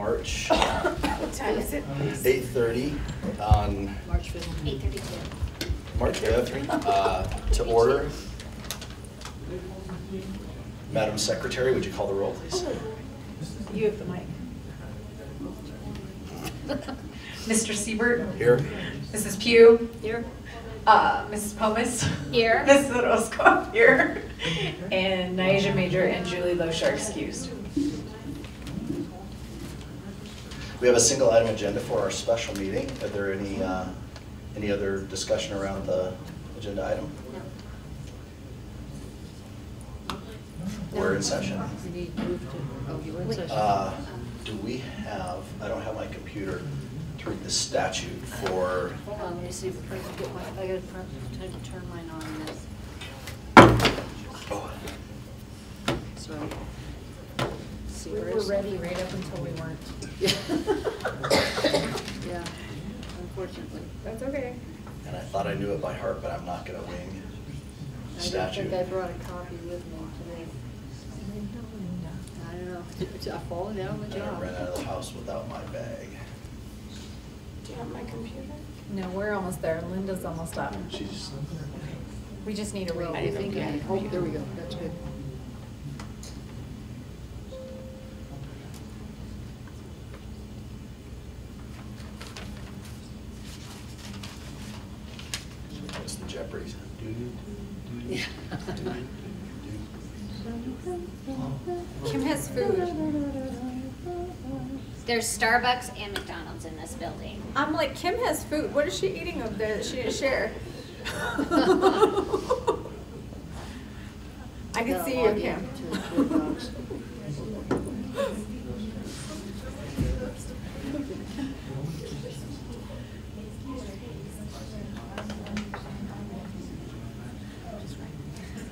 March What time is it? 8:30 on March 5th. 8:32. March 5th. To order. Madam Secretary, would you call the roll, please? You have the mic. Mr. Siebert, Here. Mrs. Pugh, Here? Mrs. Pomus, Here. Mrs. Roscoe here, and Naija Major and Julie Loesch are excused. We have a single item agenda for our special meeting. Are there any other discussion around the agenda item? We're in session. We need to move to, oh, you're in session. Do we have, I don't have my computer to read the statute for, Hold on, let me see if I can get my, I gotta time to turn mine on this. oh, Sorry. See We where were is- ready right up until we weren't. Yeah, unfortunately. That's okay. and I thought I knew it by heart, but I'm not gonna wing I don't statute. think I brought a copy with me today. I don't know, I've fallen down the I job. ran out of the house without my bag. Do you have my computer? No, we're almost there. Linda's almost up. She's, We just need a Well, read. I think I, oh, there we go, that's good. it's the Jeopardy. Yeah. Kim has food. There's Starbucks and McDonald's in this building. I'm like, Kim has food. What is she eating over there that she didn't share? I can Gotta see you, log in Kim. to the docs.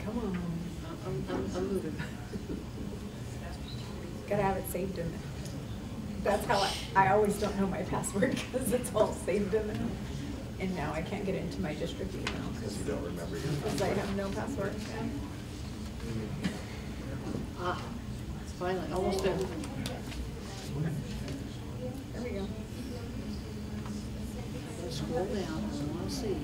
Come on. I'm moving. Gotta have it saved in there. That's how I always don't know my password because it's all saved in there. And now I can't get into my district email Because you don't remember your because I have no password. Ah, finally, almost there. There we go. Gotta scroll down, I wanna see.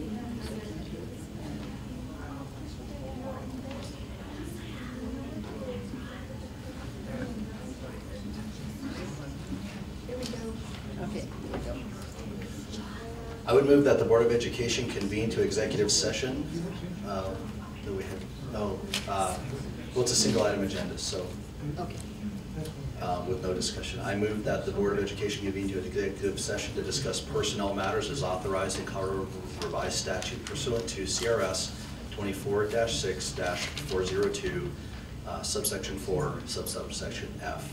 Okay, here we go. I would move that the Board of Education convene to executive session. Do we have, well, it's a single item agenda, so Okay. with no discussion. I move that the Board of Education convene to an executive session to discuss personnel matters as authorized in Colorado Revised Statute pursuant to CRS 24-6-402, subsection 4, subsection F.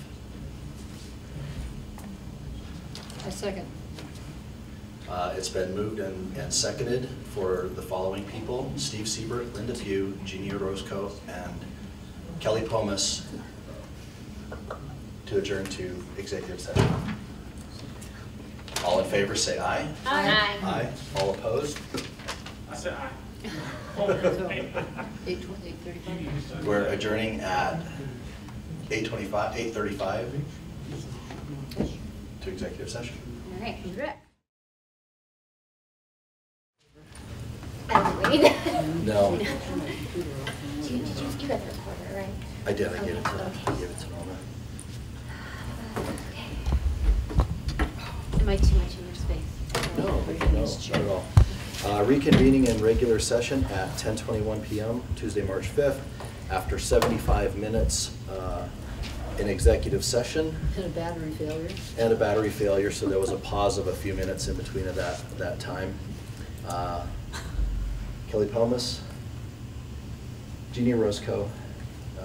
I second. It's been moved and seconded for the following people: Steve Siebert, Linda Pugh, Jeannie Roscoe, and Kelly Pomus, to adjourn to executive session. All in favor say aye. Aye. Aye. All opposed? I said aye. So, 8:35? We're adjourning at 8:35 to executive session. All right. Correct. Wait. No, You got the recorder, right? I did. I gave it to Norma. Okay. Am I too much in your space? No, not at all. Reconvening in regular session at 10:21 p.m., Tuesday, March 5th, after 75 minutes in executive session And a battery failure. and a battery failure, so there was a pause of a few minutes in between of that time. Kelly Pomus, Jeannie Roscoe,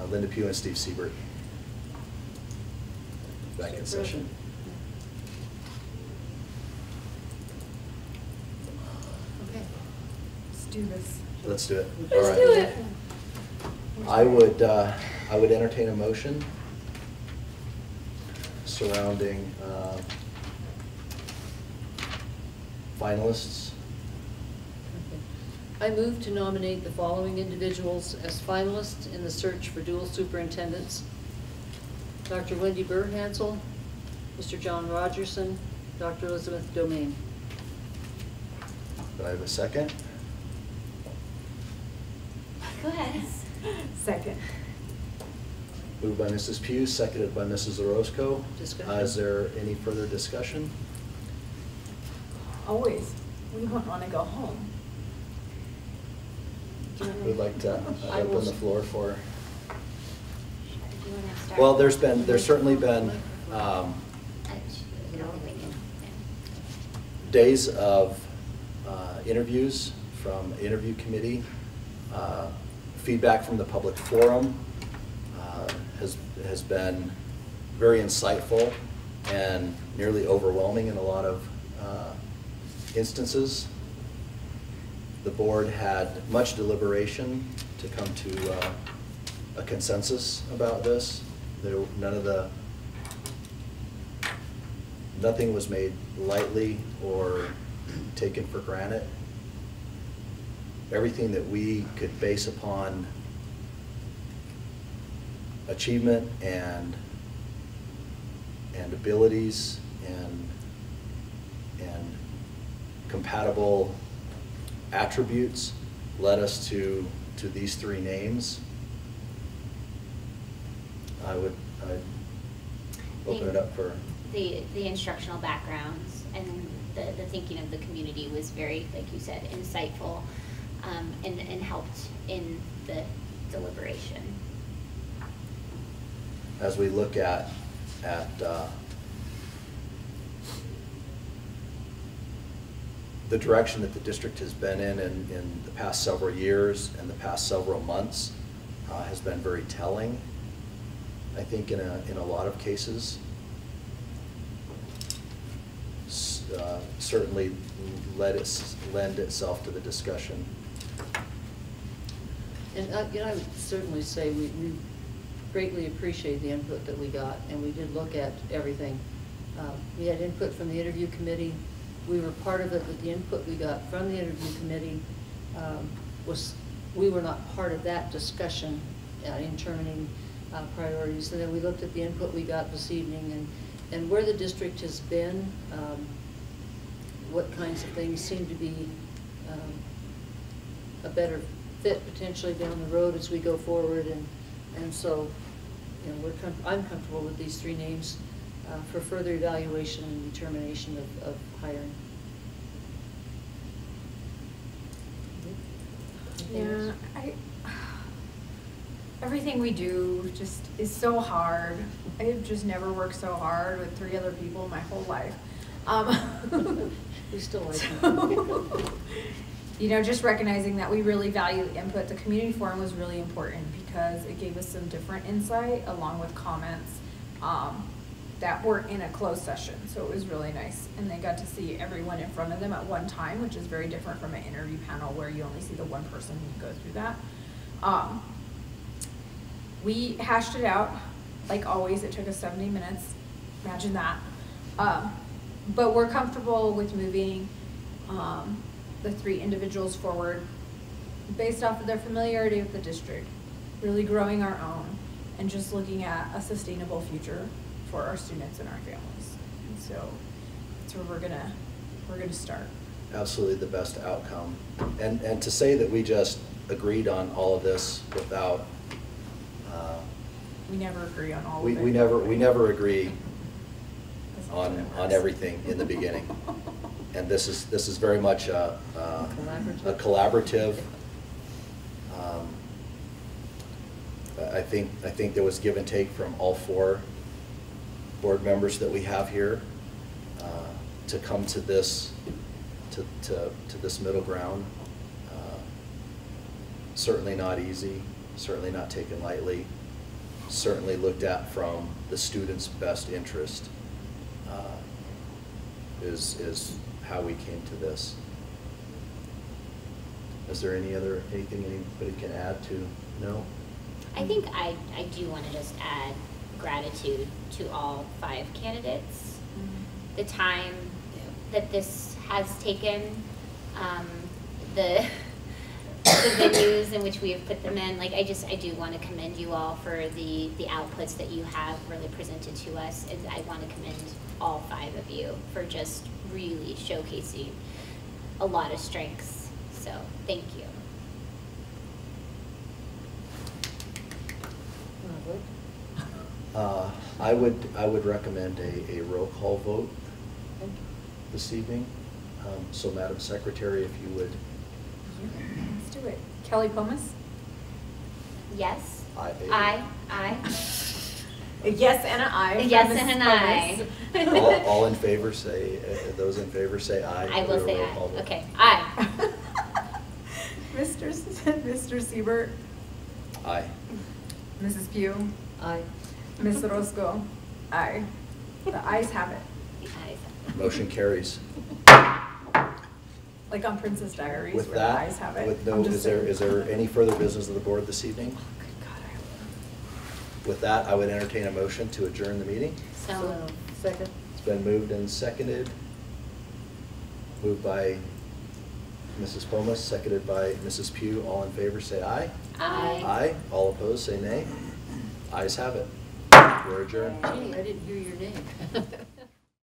Linda Pugh, and Steve Siebert. Back in session. Okay. Let's do this. Let's do it. Let's All right. do it. I would entertain a motion surrounding finalists. I move to nominate the following individuals as finalists in the search for dual superintendents: Dr. Wendy Berhansel, Mr. John Rogerson, Dr. Elizabeth Domain. Do I have a second? Go ahead. Second. Moved by Mrs. Pugh, seconded by Mrs. Orozco. Discussion. Is there any further discussion? Always. We wouldn't want to go home. Would like to I will open the floor for, Do you wanna start? well, there's certainly been days of interviews from interview committee, feedback from the public forum has been very insightful and nearly overwhelming in a lot of instances. The board had much deliberation to come to a consensus about this. Nothing was made lightly or taken for granted. Everything that we could base upon achievement and abilities and compatible attributes led us to these three names. I'd open it up for. The instructional backgrounds and the thinking of the community was very, like you said, insightful, and helped in the deliberation. As we look at the direction that the district has been in the past several years and the past several months has been very telling, I think, in a lot of cases. Certainly lend itself to the discussion. And I would certainly say we greatly appreciate the input that we got, and we did look at everything. We had input from the interview committee. We were part of it, but the input we got from the interview committee we were not part of that discussion in determining priorities. And then we looked at the input we got this evening and where the district has been, what kinds of things seem to be a better fit potentially down the road as we go forward. And so, you know, I'm comfortable with these three names for further evaluation and determination of hiring. Yeah, everything we do just is so hard. I've just never worked so hard with 3 other people my whole life. We still like so, you know, just recognizing that we really value the input. The community forum was really important because it gave us some different insight along with comments that weren't in a closed session. So it was really nice. And they got to see everyone in front of them at one time, which is very different from an interview panel where you only see the one person who goes through that. We hashed it out. Like always, it took us 70 minutes. Imagine that. But we're comfortable with moving the 3 individuals forward based off of their familiarity with the district, really growing our own, and just looking at a sustainable future for our students and our families. And so that's where we're gonna start. Absolutely the best outcome. And to say that we just agreed on all of this without We never agree on all we of it. we never agree That's not on how it works. everything in the beginning. And this is very much a collaborative. I think there was give and take from all 4 board members that we have here to come to this this middle ground. Certainly not easy. Certainly not taken lightly. Certainly looked at from the student's best interest. Is how we came to this. Is there anything anybody can add to? No? I think I do want to just add gratitude to all 5 candidates. Mhm. The time that this has taken, the venues in which we have put them in. Like I do want to commend you all for the outputs that you have really presented to us. And I want to commend all 5 of you for just really showcasing a lot of strengths. So thank you. I would recommend a roll call vote this evening. So Madam Secretary, if you would. Let's do it. Kelly Pomas? Yes? Aye. Aye. A yes and an aye. A from yes Mrs. and an Pomas. All in favor say, those in favor say aye. I will Do a say roll aye. call vote. Okay, aye. Mr. Siebert, Aye. Mrs. Pugh, Aye. Ms. Roscoe, aye. The ayes have it. The ayes. Motion carries. Like on Princess Diaries, With where the ayes that, have it. with no, I'm just is there saying. any further business of the board this evening? Oh, good God, With that, I would entertain a motion to adjourn the meeting. So, Second? It's been moved and seconded. Moved by Mrs. Pomas, seconded by Mrs. Pugh. All in favor, say aye. aye. Aye. All opposed, say nay. Ayes have it. We're adjourned. Gee, I didn't hear your name.